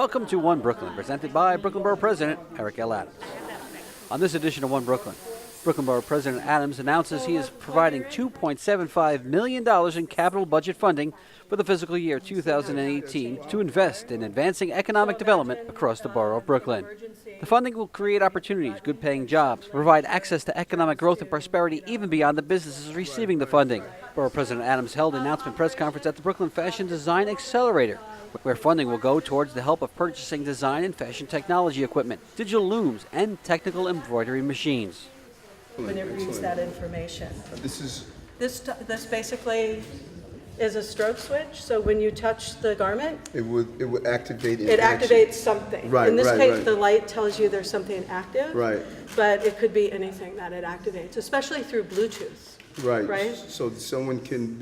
Welcome to One Brooklyn, presented by Brooklyn Borough President Eric Adams. On this edition of One Brooklyn, Brooklyn Borough President Adams announces he is providing $2.75 million in capital budget funding for the fiscal year 2018 to invest in advancing economic development across the borough of Brooklyn. The funding will create opportunities, good-paying jobs, provide access to economic growth and prosperity even beyond the businesses receiving the funding. Borough President Adams held an announcement press conference at the Brooklyn Fashion Design Accelerator, where funding will go towards the help of purchasing design and fashion technology equipment, digital looms, and technical embroidery machines. When it reads that information. This basically is a strobe switch, so when you touch the garment, it would activate. It activates something. Right, in this right, case, right. the light tells you there's something active. Right. But it could be anything that it activates, especially through Bluetooth. Right. Right. So someone can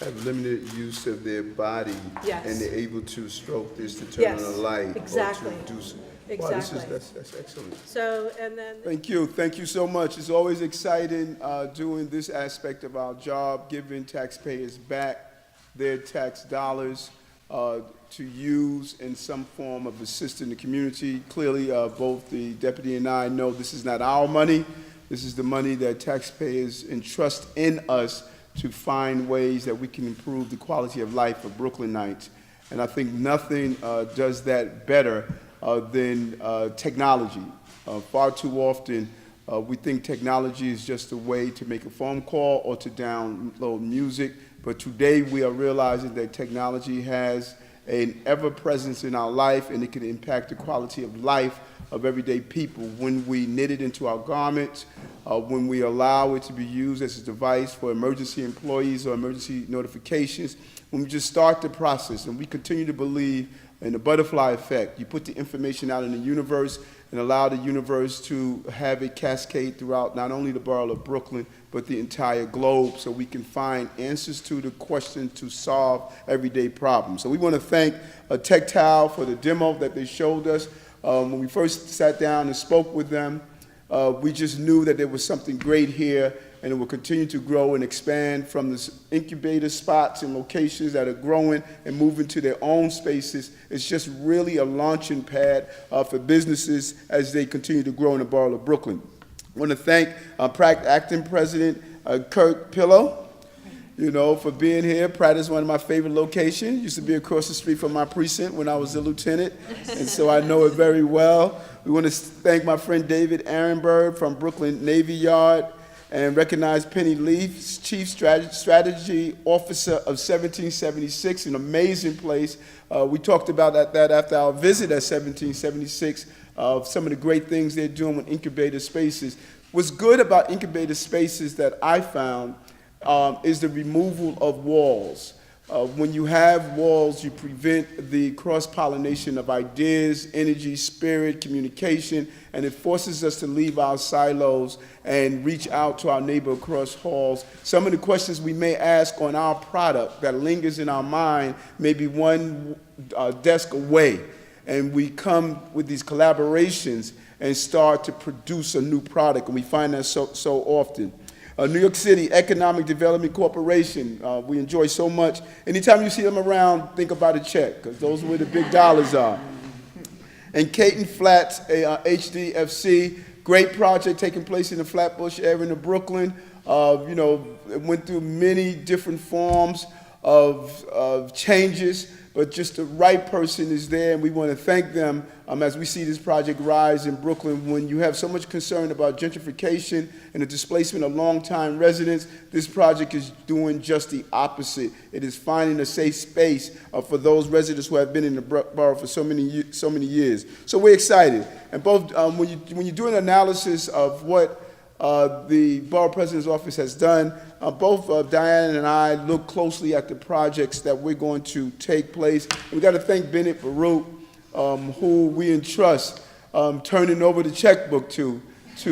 have limited use of their body, Yes. and they're able to stroke this to turn on a light. Exactly. Or to do some. Exactly. Wow, that's excellent. So, and then. Thank you so much. It's always exciting doing this aspect of our job, giving taxpayers back their tax dollars to use in some form of assisting the community. Clearly, both the deputy and I know this is not our money. This is the money that taxpayers entrust in us to find ways that we can improve the quality of life of Brooklynites. And I think nothing does that better than technology. Far too often, we think technology is just a way to make a phone call or to download music, but today we are realizing that technology has an ever-presence in our life, and it can impact the quality of life of everyday people when we knit it into our garments, when we allow it to be used as a device for emergency employees or emergency notifications, when we just start the process and we continue to believe in the butterfly effect. You put the information out in the universe and allow the universe to have it cascade throughout not only the borough of Brooklyn, but the entire globe, so we can find answers to the questions to solve everyday problems. So we want to thank Tactile for the demo that they showed us. When we first sat down and spoke with them, we just knew that there was something great here, and it will continue to grow and expand from the incubator spots and locations that are growing and moving to their own spaces. It's just really a launching pad for businesses as they continue to grow in the borough of Brooklyn. I want to thank Acting President Kirk Pillow, for being here. Pratt is one of my favorite locations. Used to be across the street from my precinct when I was a lieutenant, and so I know it very well. We want to thank my friend David Ehrenberg from Brooklyn Navy Yard, and recognize Penny Leaf, Chief Strategy Officer of 1776, an amazing place. We talked about that after our visit at 1776, some of the great things they're doing with incubator spaces. What's good about incubator spaces that I found is the removal of walls. When you have walls, you prevent the cross-pollination of ideas, energy, spirit, communication, and it forces us to leave our silos and reach out to our neighbor across halls. Some of the questions we may ask on our product that lingers in our mind may be one desk away, and we come with these collaborations and start to produce a new product, and we find that so often. New York City Economic Development Corporation, we enjoy so much. Anytime you see them around, think about a check, because those are where the big dollars are. And Caton Flats HDFC, great project taking place in the Flatbush area of Brooklyn. It went through many different forms of changes, but just the right person is there, and we want to thank them as we see this project rise in Brooklyn. When you have so much concern about gentrification and the displacement of longtime residents, this project is doing just the opposite. It is finding a safe space for those residents who have been in the borough for so many years. So we're excited. And both when you do an analysis of what the Borough President's Office has done, both Diane and I look closely at the projects that we're going to take place. We've got to thank Bennett Baruch, who we entrust turning over the checkbook to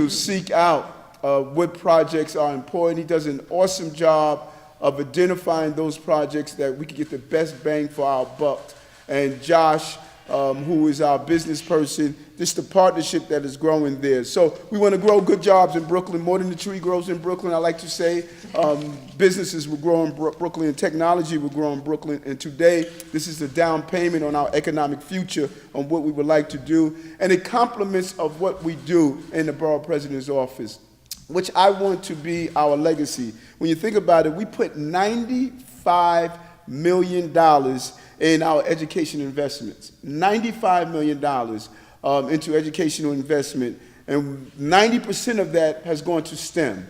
seek out what projects are important. He does an awesome job of identifying those projects that we can get the best bang for our buck. And Josh who is our business person, just the partnership that is growing there. So we want to grow good jobs in Brooklyn, more than the tree grows in Brooklyn, I like to say. Businesses will grow in Brooklyn, and technology will grow in Brooklyn. And today, this is the down payment on our economic future, on what we would like to do. And it complements of what we do in the Borough President's office, which I want to be our legacy. When you think about it, we put $95 million in our education investments, $95 million into educational investment, and 90% of that has gone to STEM.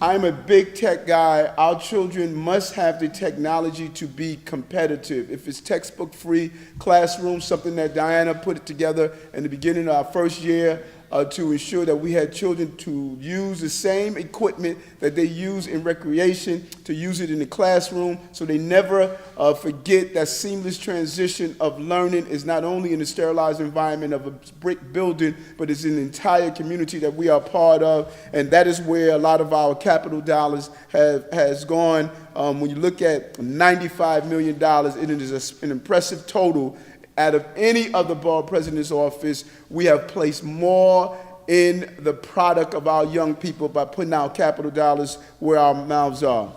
I'm a big tech guy. Our children must have the technology to be competitive. If it's textbook-free classroom, something that Diana put it together in the beginning of our first year, to ensure that we had children to use the same equipment that they use in recreation, to use it in the classroom, so they never forget that seamless transition of learning is not only in the sterilized environment of a brick building, but it's in the entire community that we are part of, and that is where a lot of our capital dollars has gone. When you look at $95 million, it is an impressive total. Out of any other Borough President's office, we have placed more in the product of our young people by putting our capital dollars where our mouths are.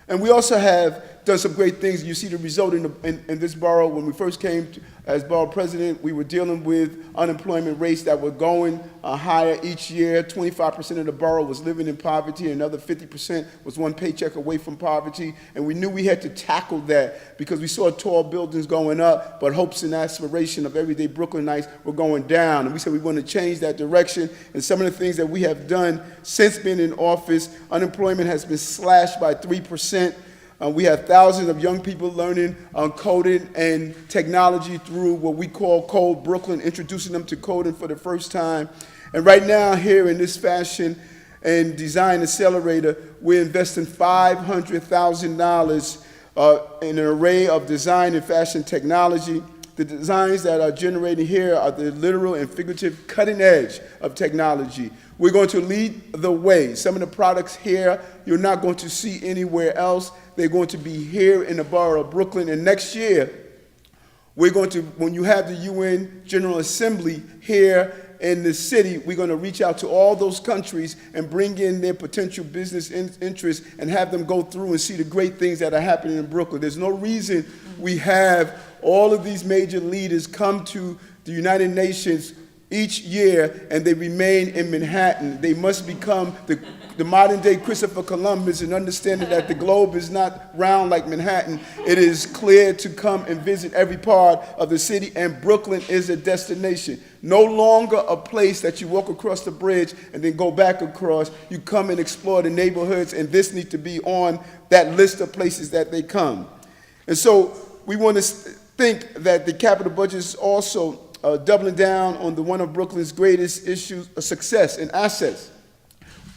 And we also have done some great things. You see the result in this borough. When we first came as Borough President, we were dealing with unemployment rates that were going higher each year. 25% of the borough was living in poverty, and another 50% was one paycheck away from poverty. And we knew we had to tackle that because we saw tall buildings going up, but hopes and aspiration of everyday Brooklynites were going down. And we said we want to change that direction. And some of the things that we have done since being in office, unemployment has been slashed by 3%. We have thousands of young people learning coding and technology through what we call Code Brooklyn, introducing them to coding for the first time. And right now, here in this Fashion and Design Accelerator, we're investing $500,000 in an array of design and fashion technology. The designs that are generated here are the literal and figurative cutting edge of technology. We're going to lead the way. Some of the products here you're not going to see anywhere else. They're going to be here in the borough of Brooklyn. And next year, we're going to, when you have the UN General Assembly here in the city, we're going to reach out to all those countries and bring in their potential business interests and have them go through and see the great things that are happening in Brooklyn. There's no reason we have all of these major leaders come to the United Nations each year and they remain in Manhattan. They must become the modern day Christopher Columbus and understanding that the globe is not round like Manhattan. It is clear to come and visit every part of the city, and Brooklyn is a destination. No longer a place that you walk across the bridge and then go back across. You come and explore the neighborhoods, and this needs to be on that list of places that they come. And so we want to think that the capital budget is also doubling down on one of Brooklyn's greatest issues, success and assets.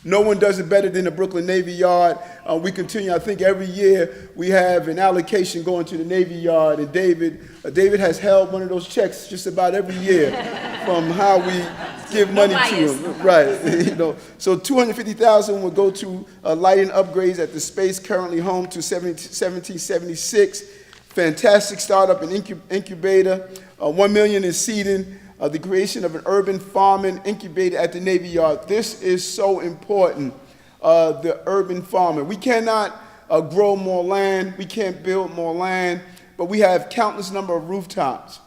No one does it better than the Brooklyn Navy Yard. We continue, I think every year we have an allocation going to the Navy Yard, and David has held one of those checks just about every year from how we give money to him. Right, So $250,000 will go to lighting upgrades at the space currently home to 1776. Fantastic startup and incubator. $1 million in seeding. The creation of an urban farming incubator at the Navy Yard. This is so important, the urban farming. We cannot grow more land. We can't build more land, but we have countless number of rooftops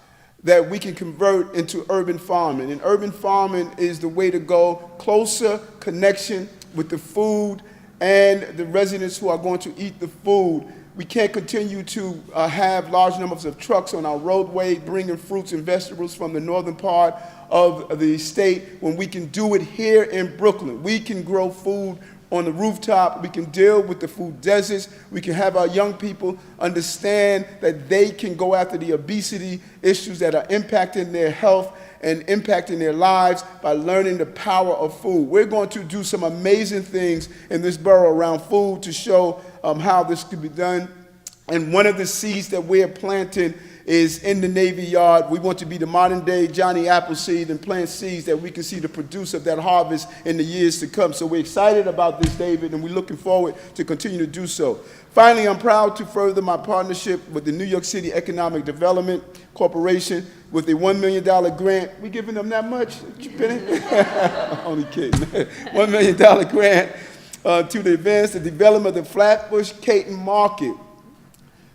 that we can convert into urban farming. And urban farming is the way to go, closer connection with the food and the residents who are going to eat the food. We can't continue to have large numbers of trucks on our roadway bringing fruits and vegetables from the northern part of the state when we can do it here in Brooklyn. We can grow food on the rooftop. We can deal with the food deserts. We can have our young people understand that they can go after the obesity issues that are impacting their health and impacting their lives by learning the power of food. We're going to do some amazing things in this borough around food to show how this could be done. And one of the seeds that we're planting is in the Navy Yard. We want to be the modern day Johnny Appleseed and plant seeds that we can see the produce of that harvest in the years to come. So we're excited about this, David, and we're looking forward to continue to do so. Finally, I'm proud to further my partnership with the New York City Economic Development Corporation with a $1 million grant. We giving them that much, Penny? Only kidding. $1 million grant to advance the development of the Flatbush Caton Market.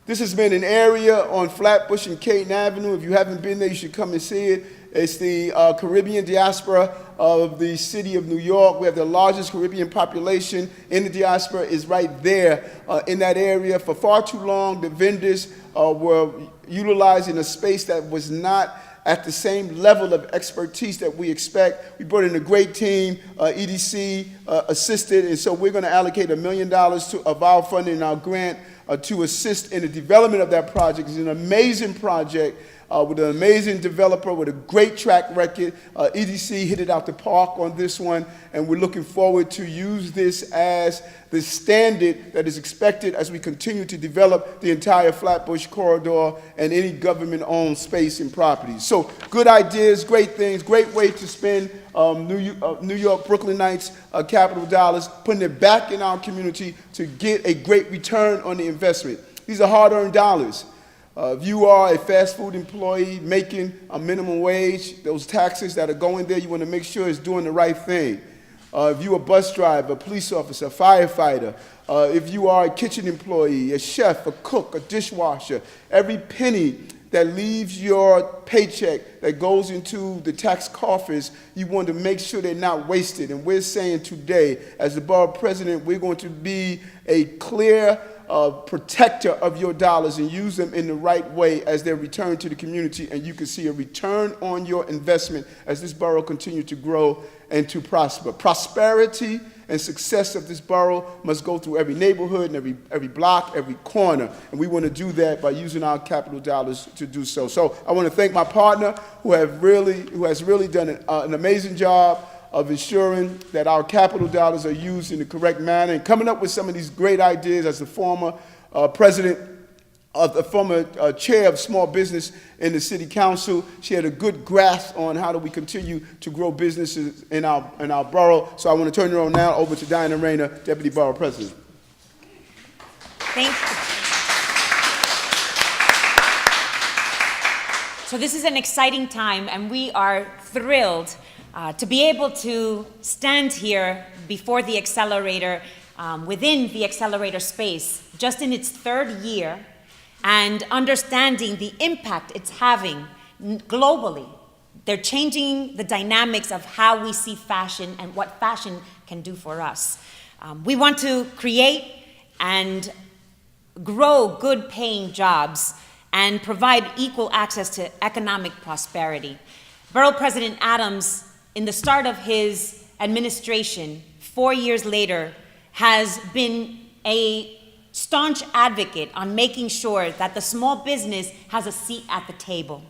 This has been an area on Flatbush and Caton Avenue. If you haven't been there, you should come and see it. It's the Caribbean diaspora of the city of New York. We have the largest Caribbean population in the diaspora is right there in that area. For far too long, the vendors were utilizing a space that was not at the same level of expertise that we expect. We brought in a great team, EDC assisted, and so we're going to allocate $1 million of our funding and our grant to assist in the development of that project. It's an amazing project with an amazing developer with a great track record. EDC hit it out the park on this one, and we're looking forward to use this as the standard that is expected as we continue to develop the entire Flatbush corridor and any government-owned space and properties. So good ideas, great things, great way to spend New York, Brooklynites' capital dollars, putting it back in our community to get a great return on the investment. These are hard-earned dollars. If you are a fast food employee making a minimum wage, those taxes that are going there, you want to make sure it's doing the right thing. If you're a bus driver, a police officer, a firefighter, if you are a kitchen employee, a chef, a cook, a dishwasher, every penny that leaves your paycheck that goes into the tax coffers, you want to make sure they're not wasted. And we're saying today, as the borough president, we're going to be a clear protector of your dollars and use them in the right way as they return to the community, and you can see a return on your investment as this borough continues to grow and to prosper. Prosperity and success of this borough must go through every neighborhood and every block, every corner, and we want to do that by using our capital dollars to do so. So I want to thank my partner who has really done an amazing job of ensuring that our capital dollars are used in the correct manner and coming up with some of these great ideas as the former chair of small business in the city council. She had a good grasp on how do we continue to grow businesses in our borough. So I want to turn it on now over to Diana Rayner, Deputy Borough President. Thank you. So this is an exciting time, and we are thrilled to be able to stand here before the accelerator, within the accelerator space, just in its third year, and understanding the impact it's having globally. They're changing the dynamics of how we see fashion and what fashion can do for us. We want to create and grow good-paying jobs and provide equal access to economic prosperity. Borough President Adams, in the start of his administration, 4 years later, has been a staunch advocate on making sure that the small business has a seat at the table.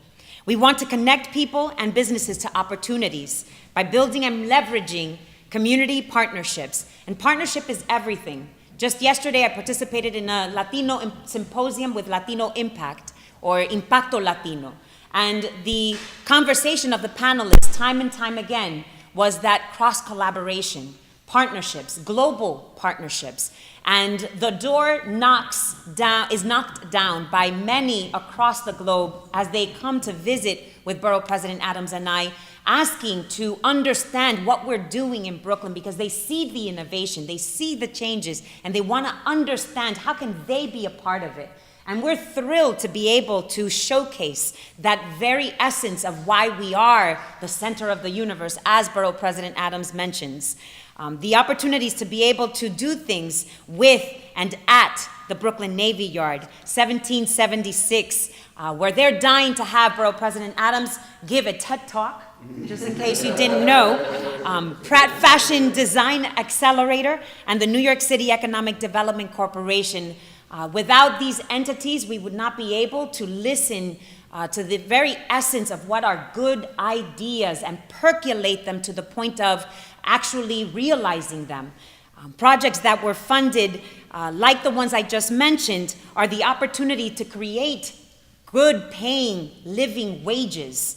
We want to connect people and businesses to opportunities by building and leveraging community partnerships. And partnership is everything. Just yesterday, I participated in a Latino symposium with Latino Impact, or Impacto Latino. And the conversation of the panelists, time and time again, was that cross-collaboration, partnerships, global partnerships. And the door is knocked down by many across the globe as they come to visit with Borough President Adams and I, asking to understand what we're doing in Brooklyn, because they see the innovation, they see the changes, and they want to understand how can they be a part of it. And we're thrilled to be able to showcase that very essence of why we are the center of the universe, as Borough President Adams mentions. The opportunities to be able to do things with and at the Brooklyn Navy Yard, 1776, where they're dying to have Borough President Adams give a TED Talk, just in case you didn't know, Pratt Fashion Design Accelerator, and the New York City Economic Development Corporation. Without these entities, we would not be able to listen to the very essence of what are good ideas and percolate them to the point of actually realizing them. Projects that were funded, like the ones I just mentioned, are the opportunity to create good paying living wages.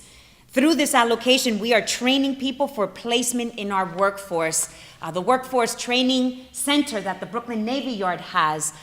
Through this allocation, we are training people for placement in our workforce. The Workforce Training Center that the Brooklyn Navy Yard has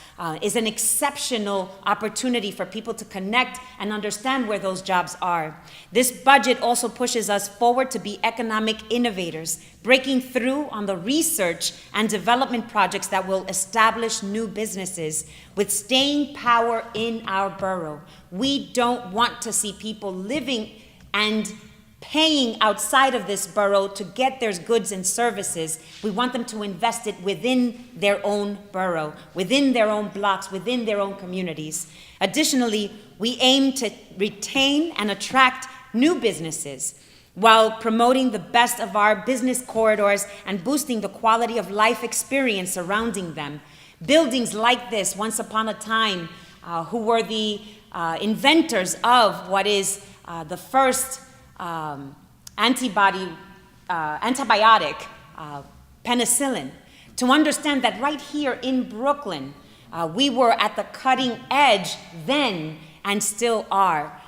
is an exceptional opportunity for people to connect and understand where those jobs are. This budget also pushes us forward to be economic innovators, breaking through on the research and development projects that will establish new businesses with staying power in our borough. We don't want to see people living and paying outside of this borough to get their goods and services. We want them to invest it within their own borough, within their own blocks, within their own communities. Additionally, we aim to retain and attract new businesses while promoting the best of our business corridors and boosting the quality of life experience surrounding them. Buildings like this, once upon a time, who were the inventors of what is the first antibiotic, penicillin, to understand that right here in Brooklyn, we were at the cutting edge then and still are.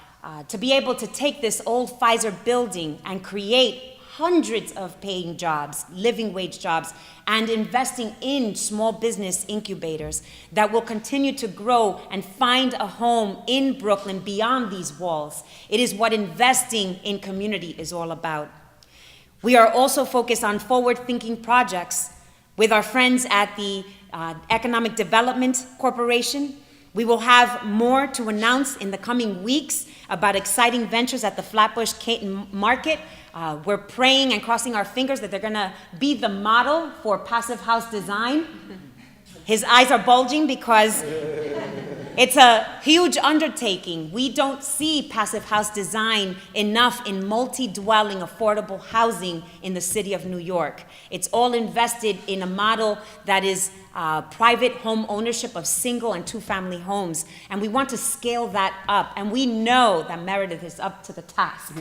To be able to take this old Pfizer building and create hundreds of paying jobs, living wage jobs, and investing in small business incubators that will continue to grow and find a home in Brooklyn beyond these walls. It is what investing in community is all about. We are also focused on forward-thinking projects with our friends at the Economic Development Corporation. We will have more to announce in the coming weeks about exciting ventures at the Flatbush Caton Market. We're praying and crossing our fingers that they're gonna be the model for passive house design. His eyes are bulging because it's a huge undertaking. We don't see passive house design enough in multi-dwelling affordable housing in the city of New York. It's all invested in a model that is private home ownership of single and two-family homes. And we want to scale that up. And we know that Meredith is up to the task.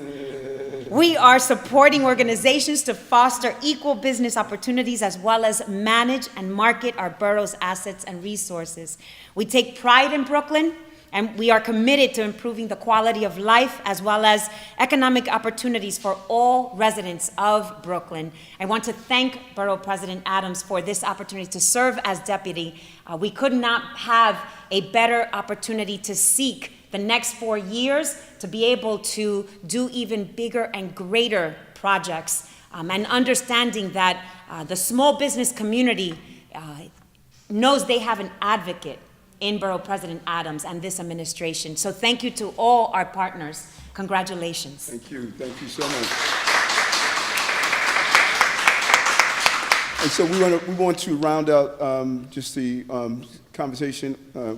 We are supporting organizations to foster equal business opportunities as well as manage and market our borough's assets and resources. We take pride in Brooklyn, and we are committed to improving the quality of life as well as economic opportunities for all residents of Brooklyn. I want to thank Borough President Adams for this opportunity to serve as deputy. We could not have a better opportunity to seek the next 4 years to be able to do even bigger and greater projects, and understanding that the small business community knows they have an advocate in Borough President Adams and this administration. So thank you to all our partners. Congratulations. Thank you so much. And so we want to round out just the conversation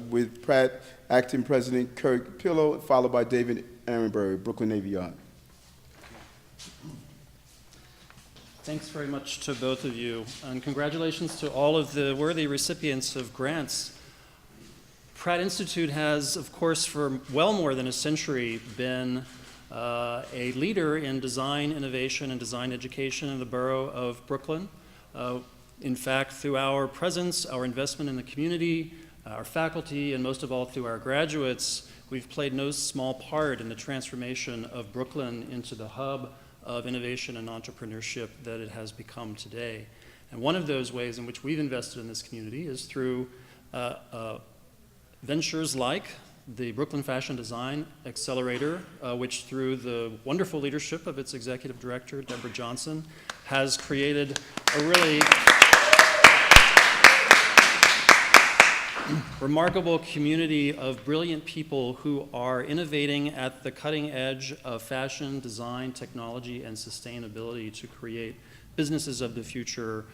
with Pratt Acting President Kirk Pillow, followed by David Ehrenberg, Brooklyn Navy Yard. Thanks very much to both of you, and congratulations to all of the worthy recipients of grants. Pratt Institute has, of course, for well more than a century been a leader in design innovation and design education in the borough of Brooklyn. In fact, through our presence, our investment in the community, our faculty, and most of all through our graduates, we've played no small part in the transformation of Brooklyn into the hub of innovation and entrepreneurship that it has become today. And one of those ways in which we've invested in this community is through ventures like the Brooklyn Fashion Design Accelerator, which through the wonderful leadership of its executive director, Deborah Johnson, has created a really remarkable community of brilliant people who are innovating at the cutting edge of fashion, design, technology, and sustainability to create businesses of the future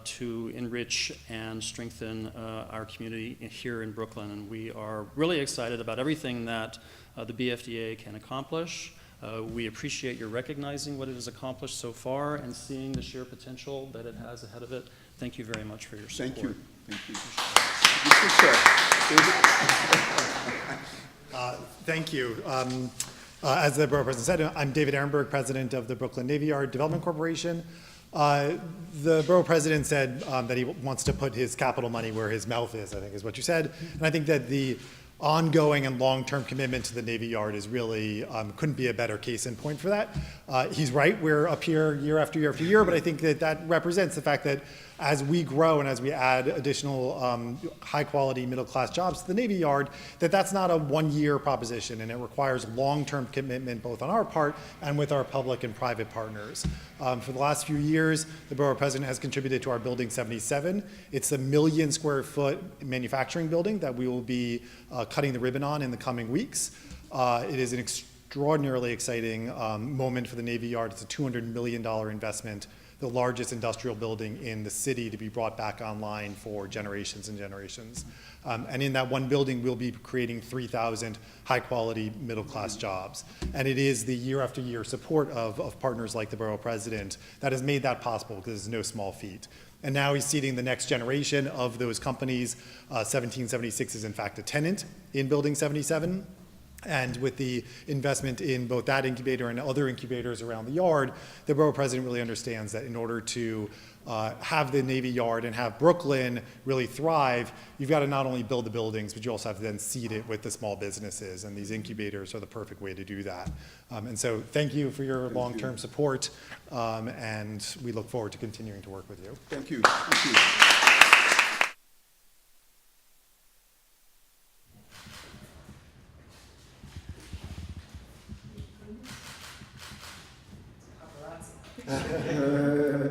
to enrich and strengthen our community here in Brooklyn. And we are really excited about everything that the BFDA can accomplish. We appreciate your recognizing what it has accomplished so far and seeing the sheer potential that it has ahead of it. Thank you very much for your support. Thank you. Thank you. Thank you. As the Borough President said, I'm David Ehrenberg, President of the Brooklyn Navy Yard Development Corporation. The Borough President said that he wants to put his capital money where his mouth is, I think is what you said. And I think that the ongoing and long-term commitment to the Navy Yard is really, couldn't be a better case in point for that. He's right, we're up here year after year after year, but I think that that represents the fact that as we grow and as we add additional high-quality middle-class jobs to the Navy Yard, that's not a one-year proposition, and it requires long-term commitment both on our part and with our public and private partners. For the last few years, the Borough President has contributed to our Building 77. It's a 1 million square foot manufacturing building that we will be cutting the ribbon on in the coming weeks. It is an extraordinarily exciting moment for the Navy Yard. It's a $200 million investment, the largest industrial building in the city to be brought back online for generations and generations. And in that one building, we'll be creating 3,000 high-quality middle-class jobs. And it is the year after year support of partners like the Borough President that has made that possible, because it's no small feat. And now he's seeding the next generation of those companies. 1776 is in fact a tenant in Building 77. And with the investment in both that incubator and other incubators around the yard, the Borough President really understands that in order to have the Navy Yard and have Brooklyn really thrive, you've got to not only build the buildings, but you also have to then seed it with the small businesses, and these incubators are the perfect way to do that. And so thank you for your long-term support, and we look forward to continuing to work with you. Thank you. Thank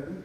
you.